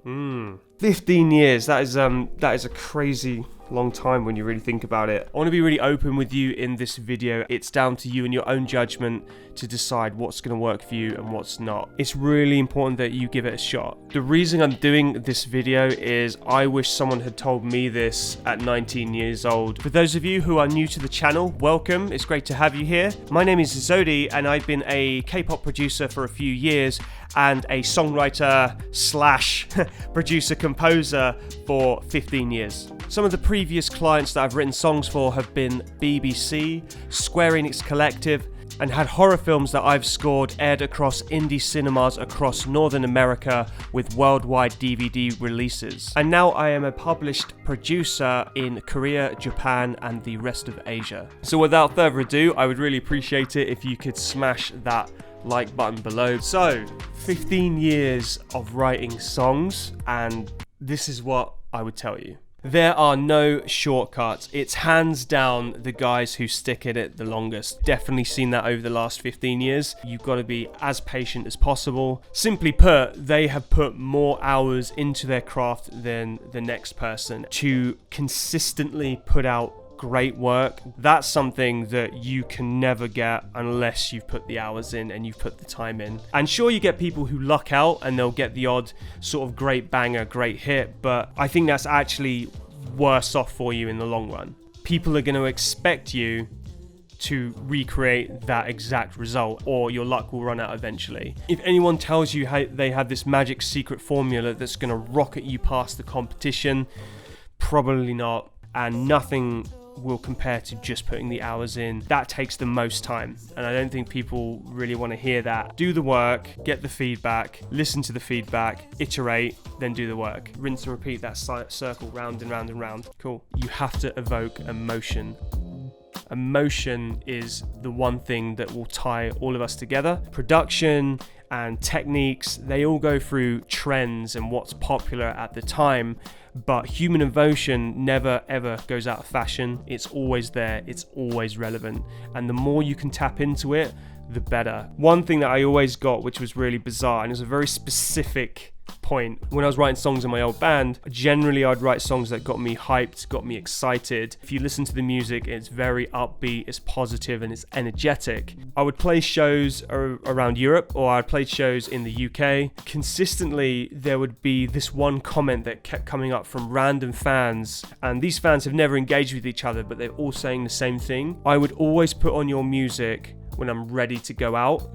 15 years, that is a crazy long time when you really think about it. I want to be really open with you in this video. It's down to you and your own judgment to decide what's going to work for you and what's not. It's really important that you give it a shot. The reason I'm doing this video is I wish someone had told me this at 19 years old. For those of you who are new to the channel, welcome. It's great to have you here. My name is AZODi and I've been a K-pop producer for a few years and a songwriter slash producer composer for 15 years. Some of the previous clients that I've written songs for have been BBC, Square Enix Collective, and had horror films that I've scored aired across indie cinemas across Northern America with worldwide DVD releases. And now I am a published producer in Korea, Japan, and the rest of Asia. So without further ado, I would really appreciate it if you could smash that like button below. So, 15 years of writing songs, and this is what I would tell you. There are no shortcuts. It's hands down the guys who stick at it the longest. Definitely seen that over the last 15 years. You've got to be as patient as possible. Simply put, they have put more hours into their craft than the next person to consistently put out great work. That's something that you can never get unless you've put the hours in and you've put the time in. And sure, you get people who luck out and they'll get the odd sort of great banger, great hit, but I think that's actually worse off for you in the long run. People are going to expect you to recreate that exact result, or your luck will run out eventually. If anyone tells you how they have this magic secret formula that's going to rocket you past the competition, probably not, and nothing will compare to just putting the hours in. That takes the most time, and I don't think people really want to hear that. Do the work, get the feedback, listen to the feedback, iterate, then do the work. Rinse and repeat that circle round and round and round. Cool. You have to evoke emotion. Emotion is the one thing that will tie all of us together. Production and techniques, they all go through trends and what's popular at the time, but human emotion never ever goes out of fashion. It's always there, it's always relevant, and the more you can tap into it, the better. One thing that I always got, which was really bizarre, and it was a very specific point, when I was writing songs in my old band, generally I'd write songs that got me hyped, got me excited. If you listen to the music, it's very upbeat, it's positive, and it's energetic. I would play shows around Europe, or I'd play shows in the UK. Consistently, there would be this one comment that kept coming up from random fans, and these fans have never engaged with each other, but they're all saying the same thing. I would always put on your music when I'm ready to go out.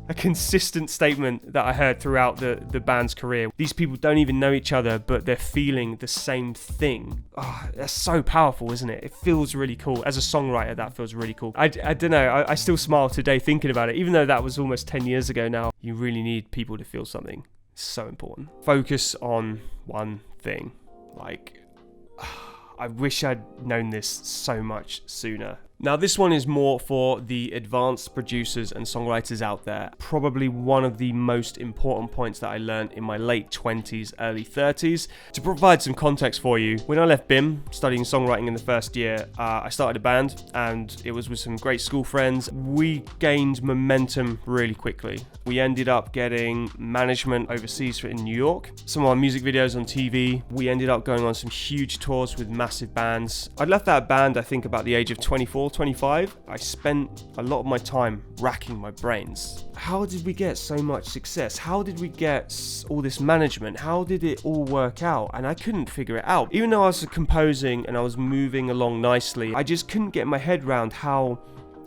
A consistent statement that I heard throughout the band's career. These people don't even know each other, but they're feeling the same thing. Oh, that's so powerful, isn't it? It feels really cool. As a songwriter, that feels really cool. I don't know, I still smile today thinking about it, even though that was almost 10 years ago now. You really need people to feel something. It's so important. Focus on one thing. Like, I wish I'd known this so much sooner. Now, this one is more for the advanced producers and songwriters out there. Probably one of the most important points that I learned in my late 20s, early 30s. To provide some context for you, when I left BIM, studying songwriting in the first year, I started a band, and it was with some great school friends. We gained momentum really quickly. We ended up getting management overseas in New York, some of our music videos on TV. We ended up going on some huge tours with massive bands. I left that band, I think, about the age of 24, 25. I spent a lot of my time racking my brains. How did we get so much success? How did we get all this management? How did it all work out? And I couldn't figure it out. Even though I was composing and I was moving along nicely, I just couldn't get my head around how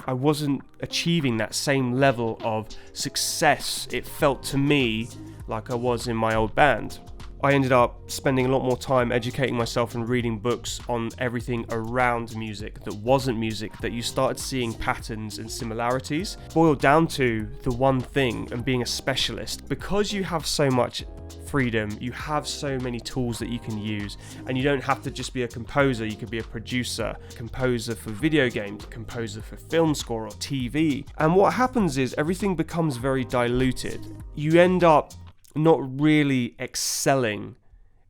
I wasn't achieving that same level of success. It felt to me like I was in my old band. I ended up spending a lot more time educating myself and reading books on everything around music that wasn't music, that you started seeing patterns and similarities. Boiled down to the one thing and being a specialist. Because you have so much freedom, you have so many tools that you can use, and you don't have to just be a composer. You could be a producer, composer for video games, composer for film score or TV. And what happens is everything becomes very diluted. You end up not really excelling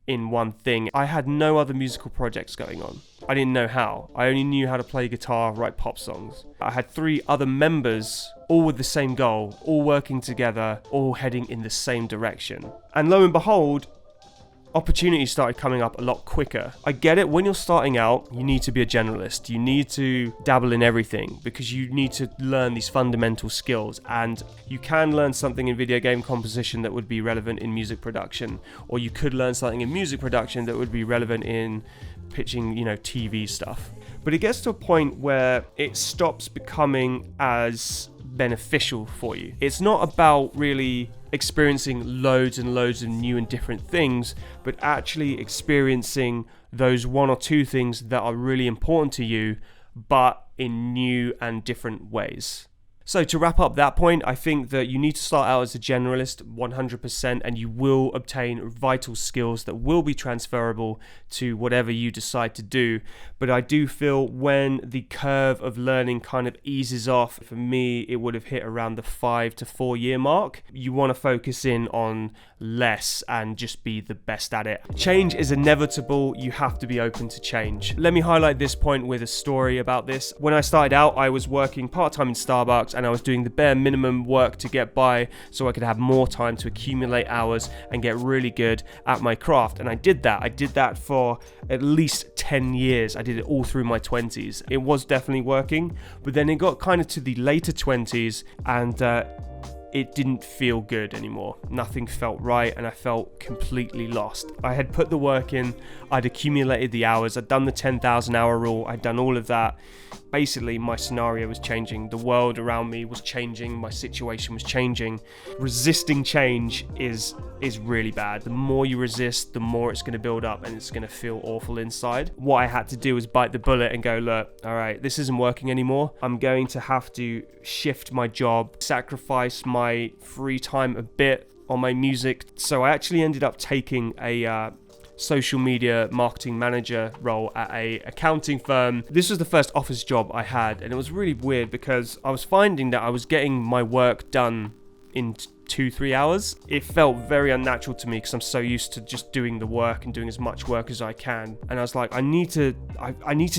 in one thing. I had no other musical projects going on. I didn't know how. I only knew how to play guitar, write pop songs. I had 3 other members, all with the same goal, all working together, all heading in the same direction. And lo and behold, opportunities started coming up a lot quicker. I get it, when you're starting out, you need to be a generalist. You need to dabble in everything because you need to learn these fundamental skills, and you can learn something in video game composition that would be relevant in music production, or you could learn something in music production that would be relevant in pitching, TV stuff. But it gets to a point where it stops becoming as beneficial for you. It's not about really experiencing loads and loads of new and different things, but actually experiencing those one or two things that are really important to you, but in new and different ways. So to wrap up that point, I think that you need to start out as a generalist 100%, and you will obtain vital skills that will be transferable to whatever you decide to do. But I do feel when the curve of learning kind of eases off, for me, it would have hit around the 5 to 4 year mark. You want to focus in on less and just be the best at it. Change is inevitable. You have to be open to change. Let me highlight this point with a story about this. When I started out, I was working part-time in Starbucks, and I was doing the bare minimum work to get by so I could have more time to accumulate hours and get really good at my craft. And I did that for at least 10 years. I did it all through my 20s. It was definitely working, but then it got kind of to the later 20s, and it didn't feel good anymore. Nothing felt right, and I felt completely lost. I had put the work in, I'd accumulated the hours, I'd done the 10,000 hour rule, I'd done all of that. Basically, my scenario was changing, the world around me was changing, my situation was changing. Resisting change is really bad. The more you resist, the more it's going to build up, and it's going to feel awful inside. What I had to do was bite the bullet and go, look, all right, this isn't working anymore. I'm going to have to shift my job, sacrifice my free time a bit on my music. So I actually ended up taking a social media marketing manager role at a accounting firm. This was the first office job I had, and it was really weird because I was finding that I was getting my work done in 2-3 hours. It felt very unnatural to me because I'm so used to just doing the work and doing as much work as I can. And I was like, I need to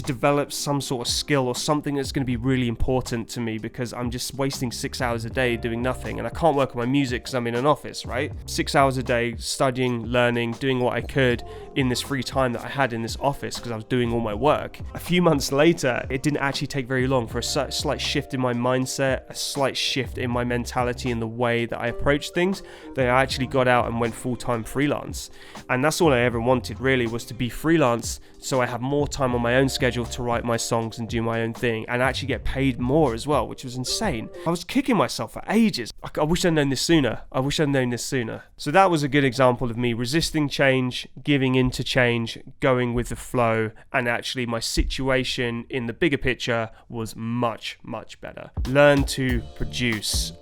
develop some sort of skill or something that's going to be really important to me, because I'm just wasting 6 hours a day doing nothing, and I can't work on my music because I'm in an office, right? 6 hours a day studying, learning, doing what I could in this free time that I had in this office because I was doing all my work. A few months later, it didn't actually take very long for a slight shift in my mindset, a slight shift in my mentality and the way that I approach things, that I actually got out and went full-time freelance. And that's all I ever wanted, really, was to be freelance so I have more time on my own schedule to write my songs and do my own thing, and actually get paid more as well, which was insane. I was kicking myself for ages. I wish I'd known this sooner. So that was a good example of me resisting change, giving in to change, going with the flow, and actually my situation in the bigger picture was much, much better. Learn to produce.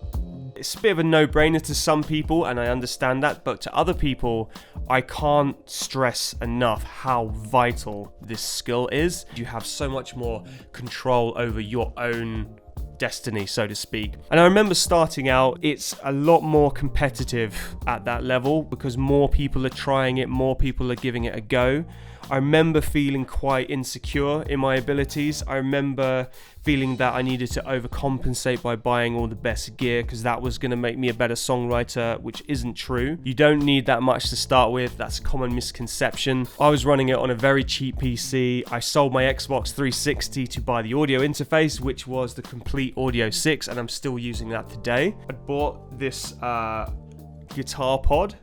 It's a bit of a no-brainer to some people, and I understand that, but to other people, I can't stress enough how vital this skill is. You have so much more control over your own destiny, so to speak. And I remember starting out, it's a lot more competitive at that level because more people are trying it, more people are giving it a go. I remember feeling quite insecure in my abilities. I remember feeling that I needed to overcompensate by buying all the best gear because that was going to make me a better songwriter, which isn't true. You don't need that much to start with. That's a common misconception. I was running it on a very cheap PC. I sold my Xbox 360 to buy the audio interface, which was the Complete Audio 6, and I'm still using that today. I bought this guitar pod.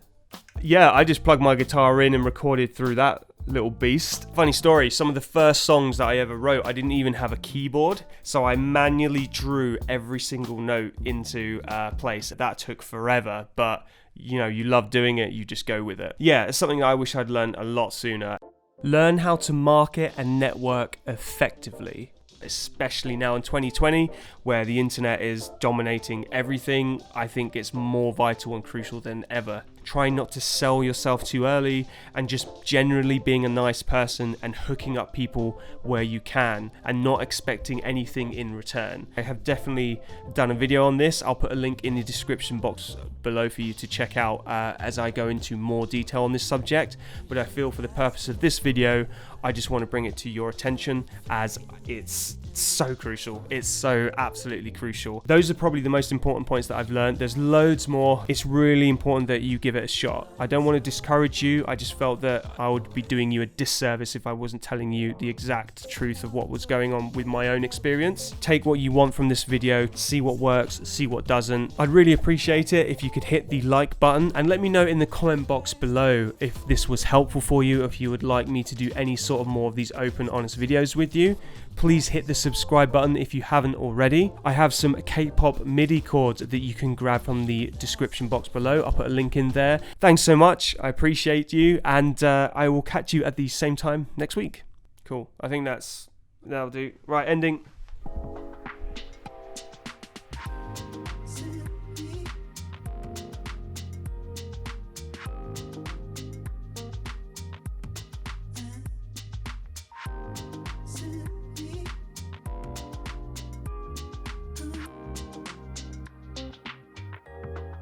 Yeah, I just plugged my guitar in and recorded through that little beast. Funny story, some of the first songs that I ever wrote, I didn't even have a keyboard, so I manually drew every single note into place. That took forever, but you love doing it, you just go with it. Yeah, it's something I wish I'd learned a lot sooner. Learn how to market and network effectively, especially now in 2020 where the internet is dominating everything. I think it's more vital and crucial than ever. Try not to sell yourself too early, and just generally being a nice person and hooking up people where you can and not expecting anything in return. I have definitely done a video on this. I'll put a link in the description box below for you to check out as I go into more detail on this subject, but I feel for the purpose of this video I just want to bring it to your attention as it's so crucial. It's so absolutely crucial. Those are probably the most important points that I've learned. There's loads more. It's really important that you give it it a shot. I don't want to discourage you. I just felt that I would be doing you a disservice if I wasn't telling you the exact truth of what was going on with my own experience. Take what you want from this video, see what works, see what doesn't. I'd really appreciate it if you could hit the like button and let me know in the comment box below if this was helpful for you, if you would like me to do any sort of more of these open, honest videos with you. Please hit the subscribe button if you haven't already. I have some K-pop MIDI chords that you can grab from the description box below. I'll put a link in there. Thanks so much. I appreciate you, and I will catch you at the same time next week. Cool. I think that'll do. Right, ending.